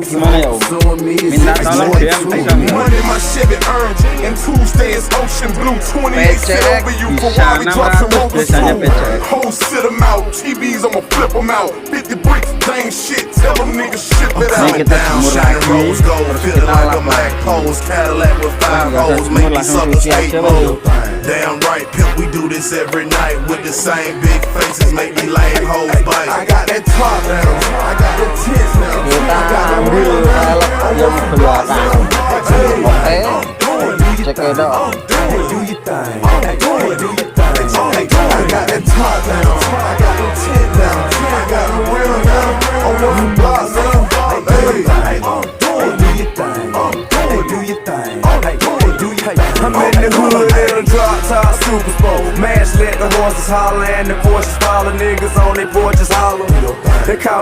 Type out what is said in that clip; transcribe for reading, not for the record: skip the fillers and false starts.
Gimana ya Om? Minta tolong dia bisa nggak? Bisa 600 biasanya pecah. Ini kita jemur lagi, terus kita lap lagi. Jemur langsung cuci aja bro. Damn right, pimp, we do this every night with the same big faces, make me lame hoes bite. I got that top down, I got the tits now. Kita ambil velg yang belakang. Oke, cek itu. I'm in the hood in a drop top super sport. Mash let the horses holler and the Porsches follow. Niggas on their porches holler. They call